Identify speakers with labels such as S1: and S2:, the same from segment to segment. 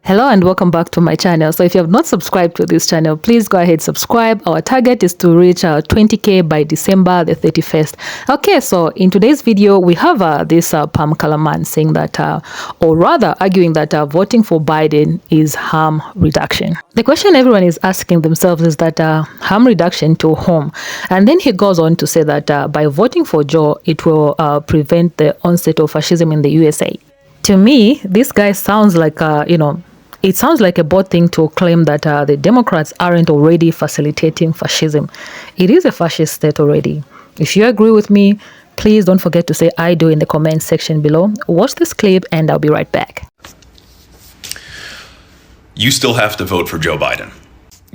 S1: Hello and welcome back to my channel. So if you have not subscribed to this channel, please go ahead, subscribe. Our target is to reach 20k by December the 31st. Okay, so in today's video, we have this Pam Kalaman saying that, or rather arguing that voting for Biden is harm reduction. The question everyone is asking themselves is that harm reduction to whom? And then he goes on to say that by voting for Joe, it will prevent the onset of fascism in the USA. To me, this guy sounds like, it sounds like a bold thing to claim that the Democrats aren't already facilitating fascism. It is a fascist state already. If you agree with me, please don't forget to say I do in the comment section below. Watch this clip and I'll be right back.
S2: You still have to vote for Joe Biden.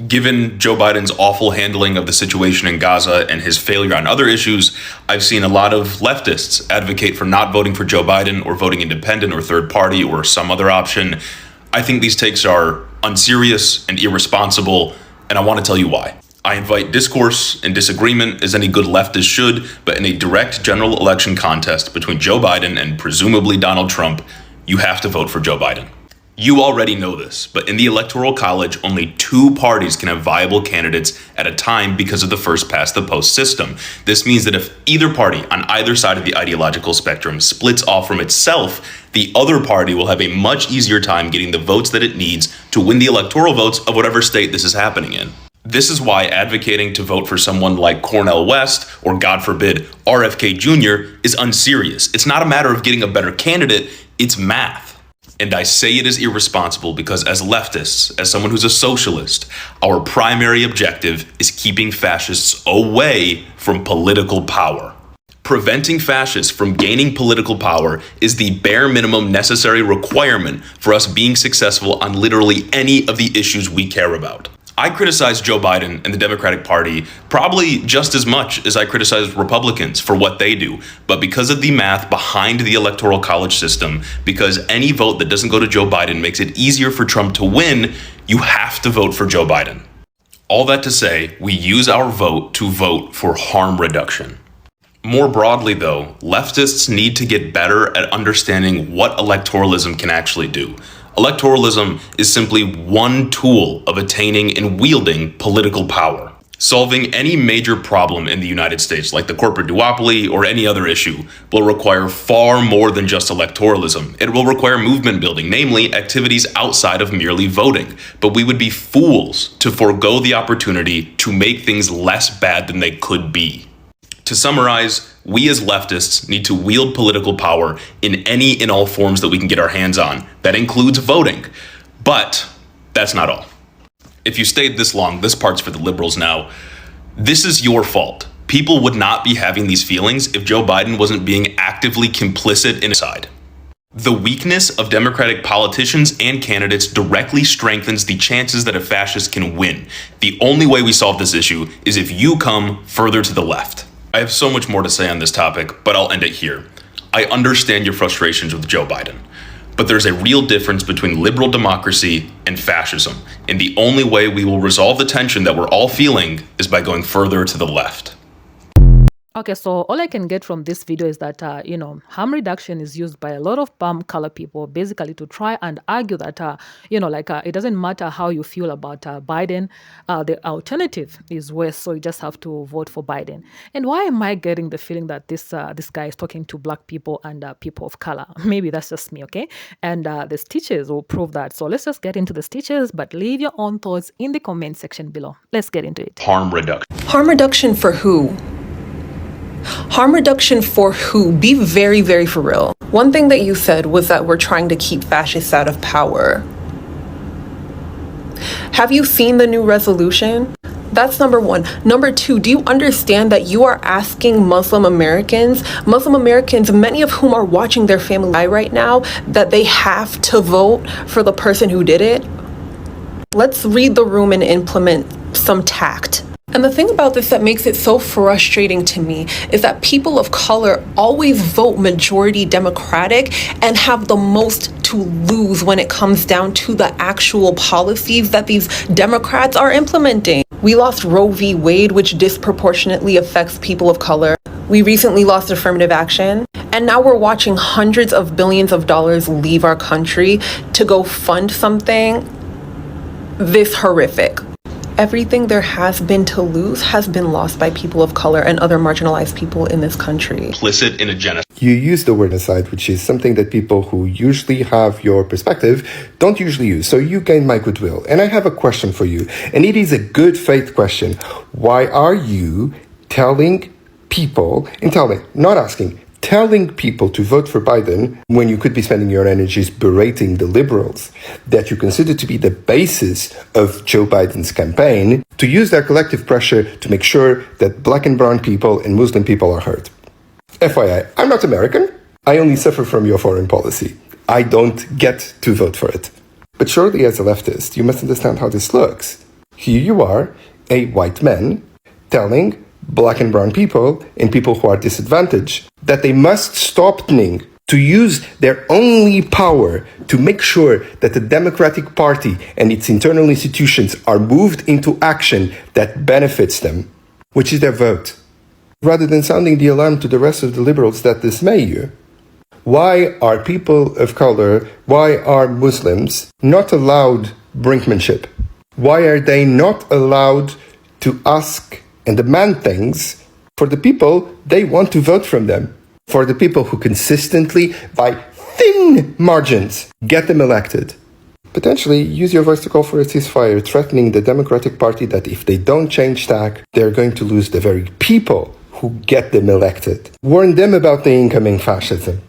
S2: Given Joe Biden's awful handling of the situation in Gaza and his failure on other issues, I've seen a lot of leftists advocate for not voting for Joe Biden or voting independent or third party or some other option. I think these takes are unserious and irresponsible, and I want to tell you why. I invite discourse and disagreement as any good leftist should, but in a direct general election contest between Joe Biden and presumably Donald Trump, you have to vote for Joe Biden. You already know this, but in the Electoral College, only two parties can have viable candidates at a time because of the first past the post system. This means that if either party on either side of the ideological spectrum splits off from itself, the other party will have a much easier time getting the votes that it needs to win the electoral votes of whatever state this is happening in. This is why advocating to vote for someone like Cornel West or, God forbid, RFK Jr. is unserious. It's not a matter of getting a better candidate, it's math. And I say it is irresponsible because as leftists, as someone who's a socialist, our primary objective is keeping fascists away from political power. Preventing fascists from gaining political power is the bare minimum necessary requirement for us being successful on literally any of the issues we care about. I criticize Joe Biden and the Democratic Party probably just as much as I criticize Republicans for what they do. But because of the math behind the Electoral College system, because any vote that doesn't go to Joe Biden makes it easier for Trump to win, you have to vote for Joe Biden. All that to say, we use our vote to vote for harm reduction. More broadly, though, leftists need to get better at understanding what electoralism can actually do. Electoralism is simply one tool of attaining and wielding political power. Solving any major problem in the United States, like the corporate duopoly or any other issue, will require far more than just electoralism. It will require movement building, namely activities outside of merely voting. But we would be fools to forego the opportunity to make things less bad than they could be. To summarize, we as leftists need to wield political power in any and all forms that we can get our hands on. That includes voting. But that's not all. If you stayed this long, this part's for the liberals now. This is your fault. People would not be having these feelings if Joe Biden wasn't being actively complicit in his side. The weakness of Democratic politicians and candidates directly strengthens the chances that a fascist can win. The only way we solve this issue is if you come further to the left. I have so much more to say on this topic, but I'll end it here. I understand your frustrations with Joe Biden, but there's a real difference between liberal democracy and fascism, and the only way we will resolve the tension that we're all feeling is by going further to the left.
S1: Okay, so all I can get from this video is that, harm reduction is used by a lot of palm color people basically to try and argue that, it doesn't matter how you feel about Biden, the alternative is worse, so you just have to vote for Biden. And why am I getting the feeling that this guy is talking to black people and people of color? Maybe that's just me, okay? And the stitches will prove that. So let's just get into the stitches, but leave your own thoughts in the comment section below. Let's get into it.
S2: Harm reduction.
S3: Harm reduction for who? Harm reduction for who? Be very, very for real. One thing that you said was that we're trying to keep fascists out of power. Have you seen the new resolution? That's number one. Number two, do you understand that you are asking Muslim Americans, many of whom are watching their family die right now, that they have to vote for the person who did it? Let's read the room and implement some tact. And the thing about this that makes it so frustrating to me is that people of color always vote majority Democratic and have the most to lose when it comes down to the actual policies that these Democrats are implementing. We lost Roe v. Wade, which disproportionately affects people of color. We recently lost affirmative action. And now we're watching hundreds of billions of dollars leave our country to go fund something this horrific. Everything there has been to lose has been lost by people of color and other marginalized people in this country.
S2: Implicit in a genocide.
S4: You use the word genocide, which is something that people who usually have your perspective don't usually use. So you gain my goodwill. And I have a question for you. And it is a good faith question. Why are you telling people, telling people to vote for Biden when you could be spending your energies berating the liberals that you consider to be the basis of Joe Biden's campaign, to use their collective pressure to make sure that black and brown people and Muslim people are heard? FYI, I'm not American. I only suffer from your foreign policy. I don't get to vote for it. But surely as a leftist, you must understand how this looks. Here you are, a white man, telling black and brown people and people who are disadvantaged that they must stop to use their only power to make sure that the Democratic Party and its internal institutions are moved into action that benefits them, which is their vote, rather than sounding the alarm to the rest of the liberals that dismay you. Why are people of color, why are Muslims not allowed brinkmanship? Why are they not allowed to ask and demand things for the people they want to vote from them? For the people who consistently, by thin margins, get them elected. Potentially use your voice to call for a ceasefire, threatening the Democratic Party that if they don't change tack, they're going to lose the very people who get them elected. Warn them about the incoming fascism.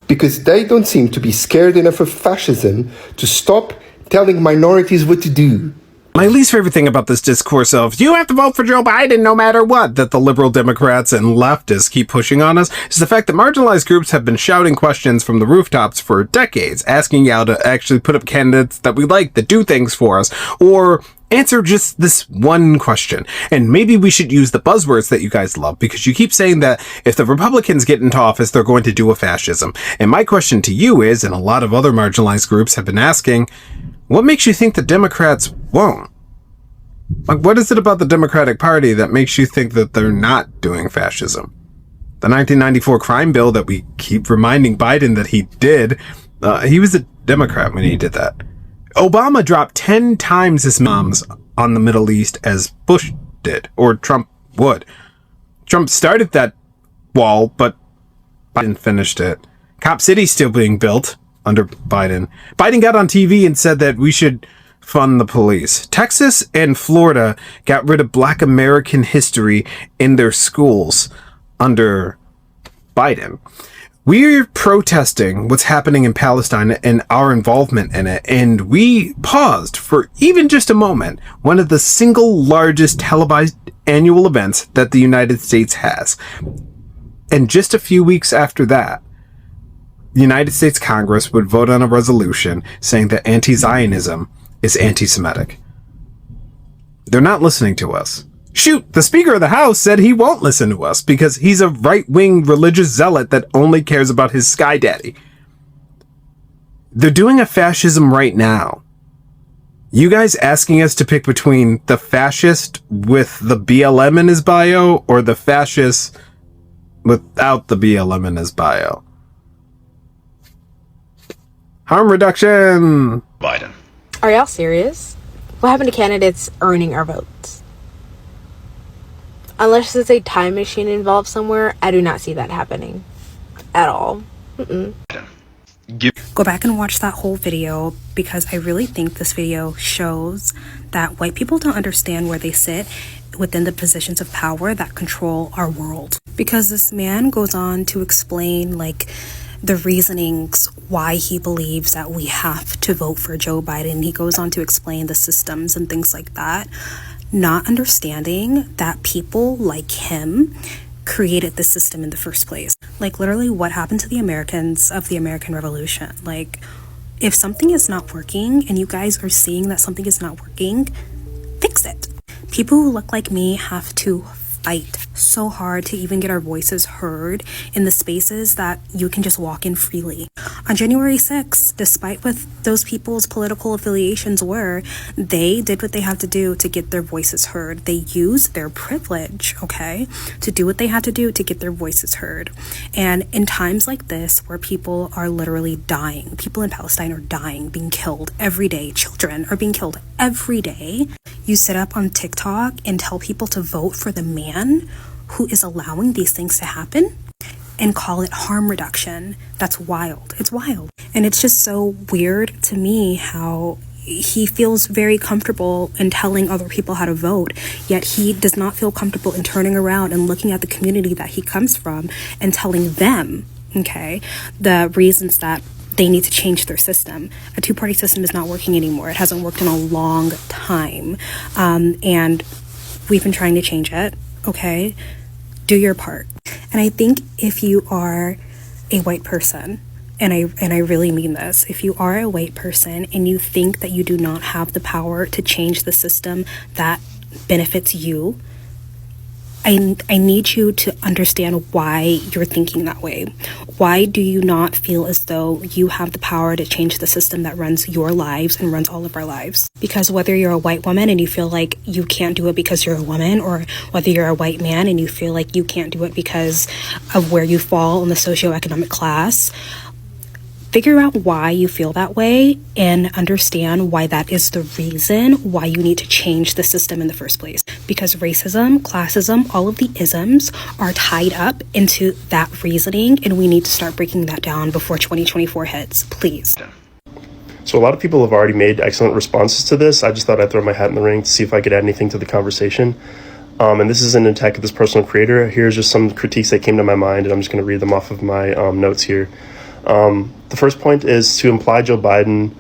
S4: Because they don't seem to be scared enough of fascism to stop telling minorities what to do.
S5: My least favorite thing about this discourse of, you have to vote for Joe Biden no matter what, that the liberal Democrats and leftists keep pushing on us, is the fact that marginalized groups have been shouting questions from the rooftops for decades, asking y'all to actually put up candidates that we like, that do things for us, or answer just this one question. And maybe we should use the buzzwords that you guys love, because you keep saying that if the Republicans get into office, they're going to do a fascism. And my question to you is, and a lot of other marginalized groups have been asking, what makes you think the Democrats won't? Like, what is it about the Democratic Party that makes you think that they're not doing fascism? The 1994 crime bill that we keep reminding Biden that he did, he was a Democrat when he did that. Obama dropped 10 times his bombs on the Middle East as Bush did, or Trump would. Trump started that wall, but Biden finished it. Cop City's still being built under Biden. Biden got on TV and said that we should fund the police. Texas and Florida got rid of Black American history in their schools under Biden. We're protesting what's happening in Palestine and our involvement in it, and we paused for even just a moment one of the single largest televised annual events that the United States has. And just a few weeks after that, the United States Congress would vote on a resolution saying that anti-Zionism is anti-Semitic. They're not listening to us. Shoot, the Speaker of the House said he won't listen to us because he's a right-wing religious zealot that only cares about his sky daddy. They're doing a fascism right now. You guys asking us to pick between the fascist with the BLM in his bio or the fascist without the BLM in his bio? Harm reduction.
S2: Biden.
S6: Are y'all serious? What happened to candidates earning our votes? Unless there's a time machine involved somewhere, I do not see that happening at all.
S7: Go back and watch that whole video, because I really think this video shows that white people don't understand where they sit within the positions of power that control our world. Because this man goes on to explain the reasonings why he believes that we have to vote for Joe Biden. He goes on to explain the systems and things like that, not understanding that people like him created the system in the first place. Literally, what happened to the Americans of the American Revolution? If something is not working and you guys are seeing that something is not working, fix it. People who look like me have to fight so hard to even get our voices heard in the spaces that you can just walk in freely. On January 6th, despite what those people's political affiliations were, they did what they had to do to get their voices heard. They used their privilege, okay, to do what they had to do to get their voices heard. And in times like this, where people are literally dying, people in Palestine are dying, being killed every day, children are being killed every day, you sit up on TikTok and tell people to vote for the man who is allowing these things to happen and call it harm reduction. That's wild. It's wild. And it's just so weird to me how he feels very comfortable in telling other people how to vote, yet he does not feel comfortable in turning around and looking at the community that he comes from and telling them, okay, the reasons that they need to change their system. A two-party system is not working anymore. It hasn't worked in a long time. And we've been trying to change it, okay? Do your part. And I think if you are a white person, and I really mean this, if you are a white person and you think that you do not have the power to change the system that benefits you, I need you to understand why you're thinking that way. Why do you not feel as though you have the power to change the system that runs your lives and runs all of our lives? Because whether you're a white woman and you feel like you can't do it because you're a woman, or whether you're a white man and you feel like you can't do it because of where you fall in the socioeconomic class, figure out why you feel that way and understand why that is the reason why you need to change the system in the first place. Because racism, classism, all of the isms are tied up into that reasoning, and we need to start breaking that down before 2024 hits, please.
S8: So a lot of people have already made excellent responses to this. I just thought I'd throw my hat in the ring to see if I could add anything to the conversation. And this is an attack of this personal creator. Here's just some critiques that came to my mind, and I'm just going to read them off of my notes here. The first point is to imply Joe Biden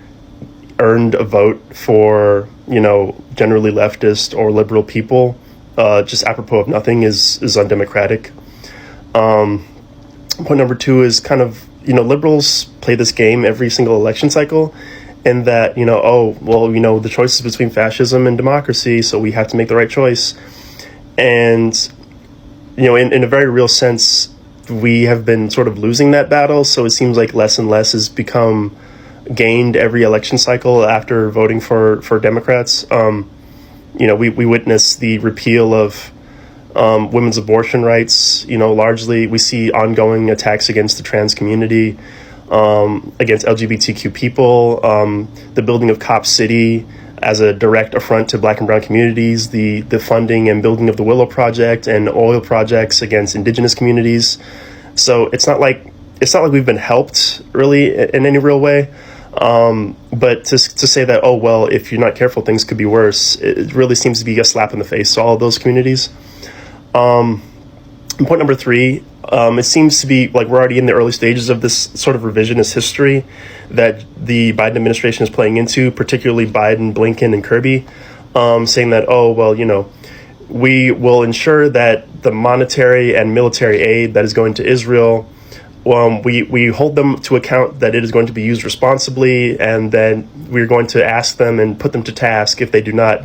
S8: earned a vote for, generally leftist or liberal people, just apropos of nothing is undemocratic. Point number two is kind of, liberals play this game every single election cycle, and that, the choice is between fascism and democracy, so we have to make the right choice. And, in a very real sense, we have been sort of losing that battle, so it seems like less and less has become gained every election cycle after voting for Democrats. We witnessed the repeal of women's abortion rights. Largely we see ongoing attacks against the trans community, against LGBTQ people, the building of Cop City as a direct affront to Black and brown communities, the funding and building of the Willow Project and oil projects against indigenous communities. So it's not like we've been helped really in any real way. But to say that, oh, well, if you're not careful, things could be worse, it really seems to be a slap in the face to all of those communities. Point number three, it seems to be like we're already in the early stages of this sort of revisionist history that the Biden administration is playing into, particularly Biden, Blinken, and Kirby, saying that, oh, well, we will ensure that the monetary and military aid that is going to Israel, we hold them to account that it is going to be used responsibly, and then we're going to ask them and put them to task if they do not,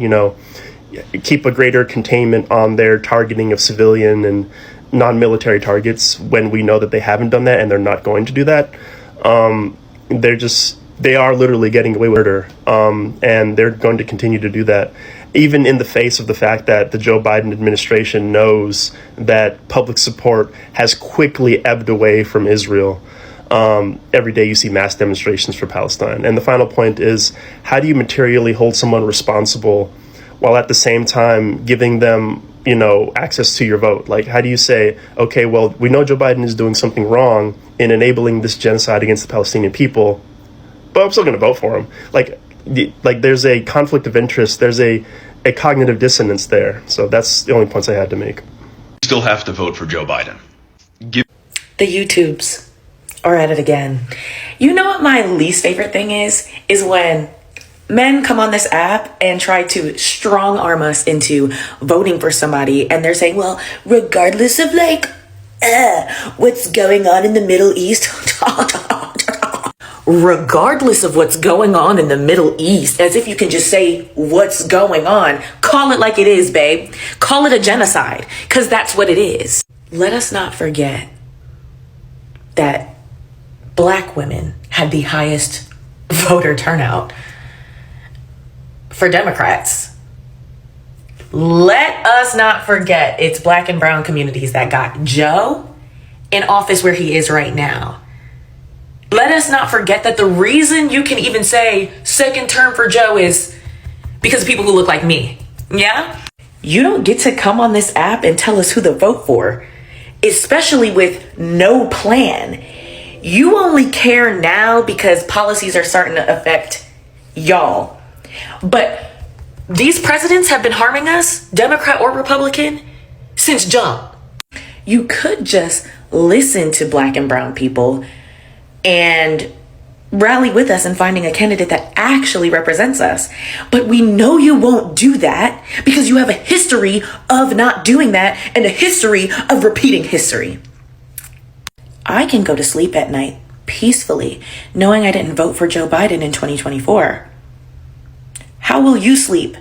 S8: keep a greater containment on their targeting of civilian and non-military targets when we know that they haven't done that and they're not going to do that. They are literally getting away with murder, and they're going to continue to do that, even in the face of the fact that the Joe Biden administration knows that public support has quickly ebbed away from Israel. Every day you see mass demonstrations for Palestine. And the final point is, how do you materially hold someone responsible while at the same time giving them, access to your vote? Like, how do you say, okay, well, we know Joe Biden is doing something wrong in enabling this genocide against the Palestinian people, but I'm still going to vote for him. Like there's a conflict of interest. There's a cognitive dissonance there. So that's the only points I had to make.
S2: You still have to vote for Joe Biden.
S9: The YouTubes are at it again. You know what my least favorite thing is when men come on this app and try to strong arm us into voting for somebody, and they're saying, well, regardless of what's going on in the Middle East, regardless of what's going on in the Middle East, as if you can just say what's going on. Call it like it is, babe. Call it a genocide, because that's what it is. Let us not forget that Black women had the highest voter turnout for Democrats. Let us not forget it's Black and brown communities that got Joe in office where he is right now. Let us not forget that the reason you can even say second term for Joe is because of people who look like me. Yeah? You don't get to come on this app and tell us who to vote for, especially with no plan. You only care now because policies are starting to affect y'all. But these presidents have been harming us, Democrat or Republican, since jump. You could just listen to Black and brown people and rally with us in finding a candidate that actually represents us. But we know you won't do that because you have a history of not doing that and a history of repeating history. I can go to sleep at night peacefully knowing I didn't vote for Joe Biden in 2024. How will you sleep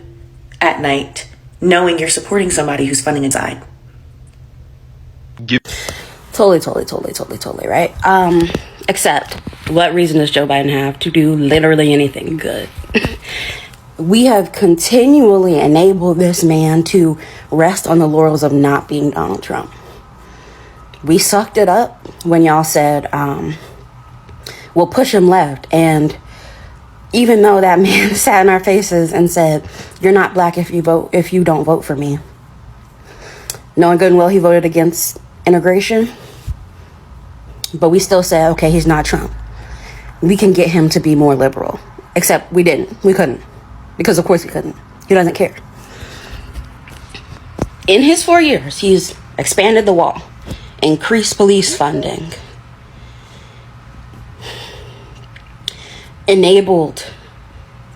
S9: at night knowing you're supporting somebody who's funding inside?
S10: Totally, right? Except, what reason does Joe Biden have to do literally anything good? We have continually enabled this man to rest on the laurels of not being Donald Trump. We sucked it up when y'all said, we'll push him left. And even though that man sat in our faces and said, you're not Black if you don't vote for me. Knowing good and well he voted against integration. But we still said, okay, he's not Trump. We can get him to be more liberal. Except we didn't. We couldn't. Because of course he couldn't. He doesn't care. In his 4 years, he's expanded the wall, increased police funding, enabled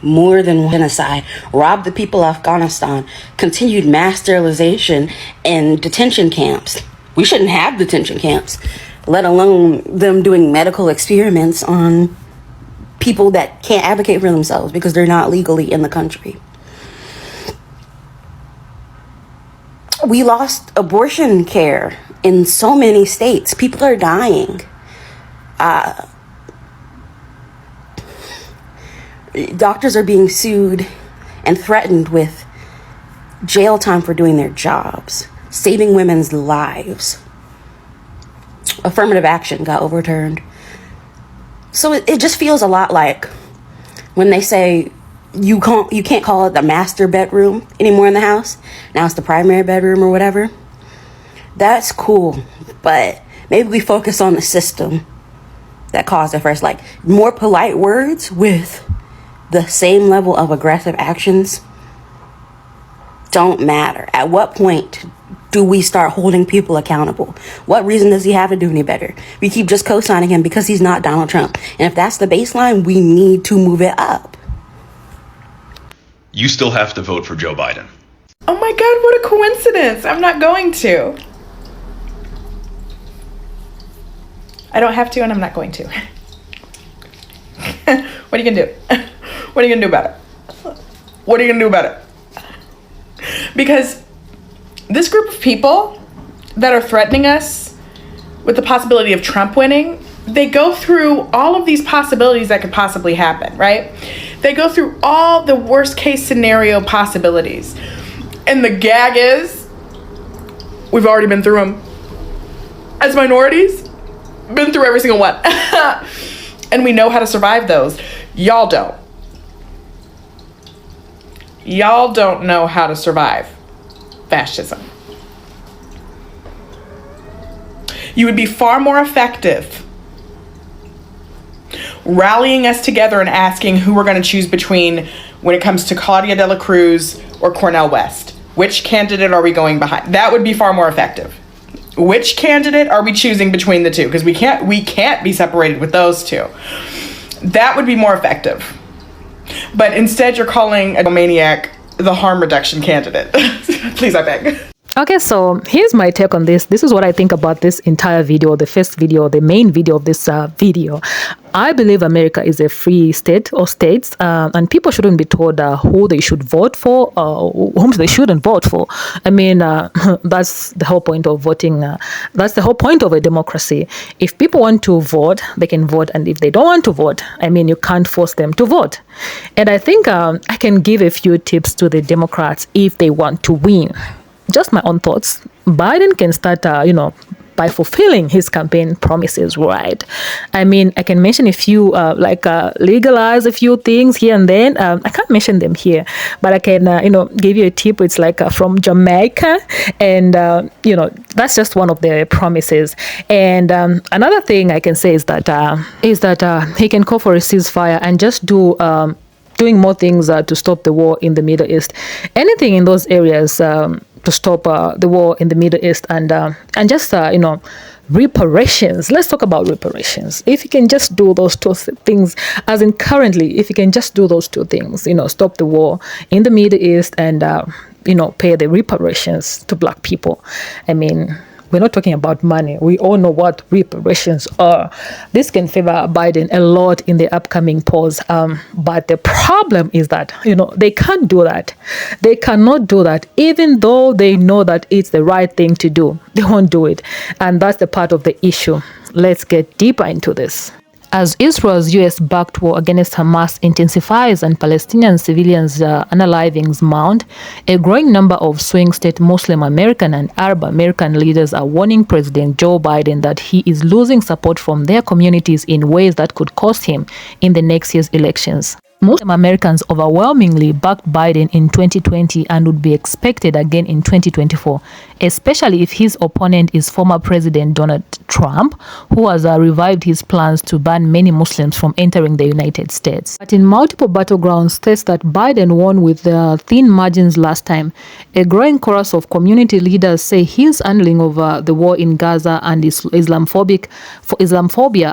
S10: more than genocide, robbed the people of Afghanistan, continued mass sterilization and detention camps. We shouldn't have detention camps, let alone them doing medical experiments on people that can't advocate for themselves because they're not legally in the country. We lost abortion care in so many states. People are dying. Doctors are being sued and threatened with jail time for doing their jobs, saving women's lives. Affirmative action got overturned. So it just feels a lot like when they say you can't call it the master bedroom anymore in the house. Now it's the primary bedroom or whatever. That's cool, but maybe we focus on the system that caused it first. Like more polite words with the same level of aggressive actions don't matter. At what point do we start holding people accountable? What reason does he have to do any better? We keep just co-signing him because he's not Donald Trump. And if that's the baseline, we need to move it up.
S2: You still have to vote for Joe Biden.
S11: Oh my God, what a coincidence. I'm not going to. I don't have to and I'm not going to. What are you gonna do? What are you gonna do about it? What are you gonna do about it? Because this group of people that are threatening us with the possibility of Trump winning, they go through all of these possibilities that could possibly happen, right? They go through all the worst case scenario possibilities. And the gag is, we've already been through them. As minorities, been through every single one. And we know how to survive those. Y'all don't. Y'all don't know how to survive fascism. You would be far more effective rallying us together and asking who we're going to choose between when it comes to Claudia de la Cruz or Cornel West. Which candidate are we going behind? That would be far more effective. Which candidate are we choosing between the two? Because we can't be separated with those two. That would be more effective. But instead, you're calling a maniac the harm reduction candidate. Please, I beg.
S1: Okay, so here's my take on this. This is what I think about this entire video, the first video, the main video of this video. I believe America is a free state or states, and people shouldn't be told who they should vote for, whom they shouldn't vote for. I mean, that's the whole point of voting. That's the whole point of a democracy. If people want to vote, they can vote, and if they don't want to vote, I mean, you can't force them to vote. And I think I can give a few tips to the Democrats if they want to win. Just my own thoughts. Biden can start, by fulfilling his campaign promises, right? I mean, I can mention a few, legalize a few things here and then. I can't mention them here, but I can, give you a tip. It's like from Jamaica, and that's just one of the promises. And another thing I can say is that he can call for a ceasefire and just doing more things to stop the war in the Middle East. Anything in those areas. To stop the war in the Middle East and just reparations. Let's talk about reparations. If you can just do those two things, as in currently, if you can just do those two things, stop the war in the Middle East and pay the reparations to Black people. I mean, we're not talking about money. We all know what reparations are. This can favor Biden a lot in the upcoming polls. But the problem is that, they can't do that. They cannot do that, even though they know that it's the right thing to do. They won't do it. And that's the part of the issue. Let's get deeper into this. As Israel's US-backed war against Hamas intensifies and Palestinian civilians' unalivings mount, a growing number of swing state Muslim American and Arab American leaders are warning President Joe Biden that he is losing support from their communities in ways that could cost him in the next year's elections. Muslim Americans overwhelmingly backed Biden in 2020 and would be expected again in 2024, especially if his opponent is former President Donald Trump, who has revived his plans to ban many Muslims from entering the United States. But in multiple battleground states that Biden won with thin margins last time, a growing chorus of community leaders say his handling of the war in Gaza and Islamophobia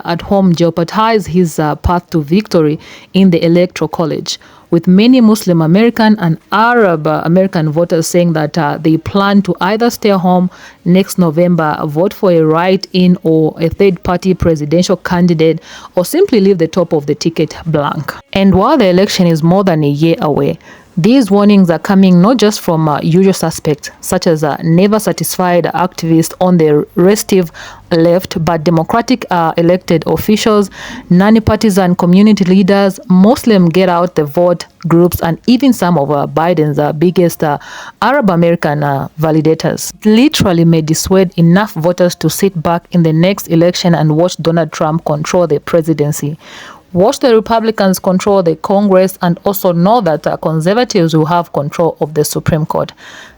S1: at home jeopardize his path to victory in the electoral college, with many Muslim American and Arab American voters saying that they plan to either stay home next November, vote for a write-in or a third-party presidential candidate, or simply leave the top of the ticket blank. And while the election is more than a year away, these warnings are coming not just from usual suspects, such as never satisfied activists on the restive left, but Democratic elected officials, non-partisan community leaders, Muslim get-out-the-vote groups, and even some of Biden's biggest Arab American validators. It literally may dissuade enough voters to sit back in the next election and watch Donald Trump control the presidency. Watch the Republicans control the Congress and also know that conservatives will have control of the Supreme Court,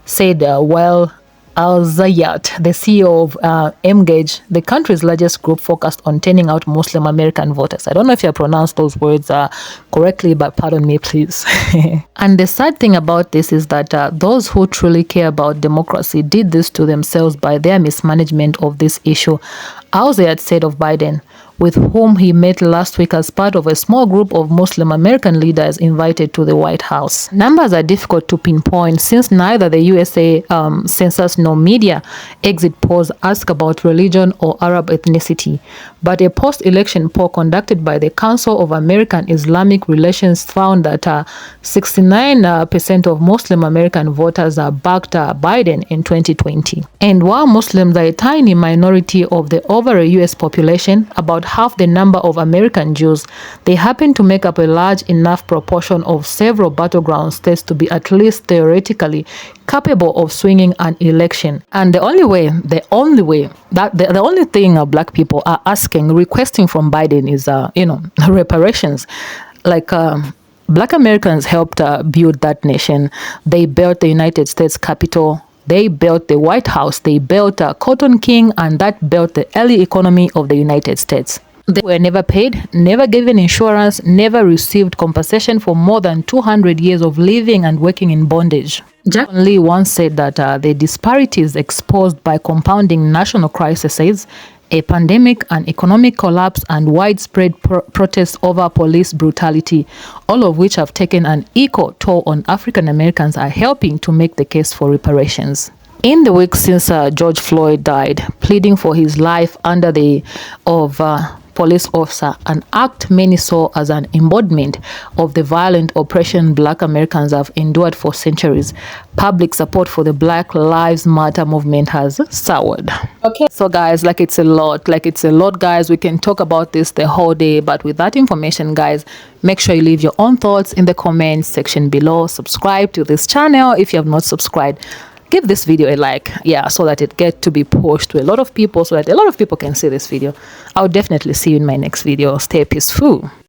S1: said Al-Zayat, the CEO of Engage, the country's largest group focused on turning out Muslim American voters. I don't know if I pronounced those words correctly, but pardon me, please. And the sad thing about this is that those who truly care about democracy did this to themselves by their mismanagement of this issue. Al-Zayat said of Biden, with whom he met last week as part of a small group of Muslim American leaders invited to the White House. Numbers are difficult to pinpoint since neither the USA census nor media exit polls ask about religion or Arab ethnicity. But a post-election poll conducted by the Council of American Islamic Relations found that 69% of Muslim American voters backed Biden in 2020. And while Muslims are a tiny minority of the overall US population, about half the number of American Jews, they happen to make up a large enough proportion of several battleground states to be at least theoretically capable of swinging an election. And the only thing Black people are requesting from Biden is, reparations. Like, Black Americans helped build that nation. They built the United States Capitol. They built the White House. They built Cotton King, and that built the early economy of the United States. They were never paid, never given insurance, never received compensation for more than 200 years of living and working in bondage. Jack Lee once said that the disparities exposed by compounding national crises, a pandemic, an economic collapse, and widespread protests over police brutality, all of which have taken an equal toll on African Americans, are helping to make the case for reparations. In the weeks since George Floyd died, pleading for his life under the of police officer, an act many saw as an embodiment of the violent oppression Black Americans have endured for centuries, public support for the Black Lives Matter movement has soured. Okay, so guys, it's a lot, guys. We can talk about this the whole day, but with that information, guys, make sure you leave your own thoughts in the comments section below. Subscribe to this channel if you have not subscribed. Give this video a like, so that it gets to be pushed to a lot of people, so that a lot of people can see this video. I'll definitely see you in my next video. Stay peaceful.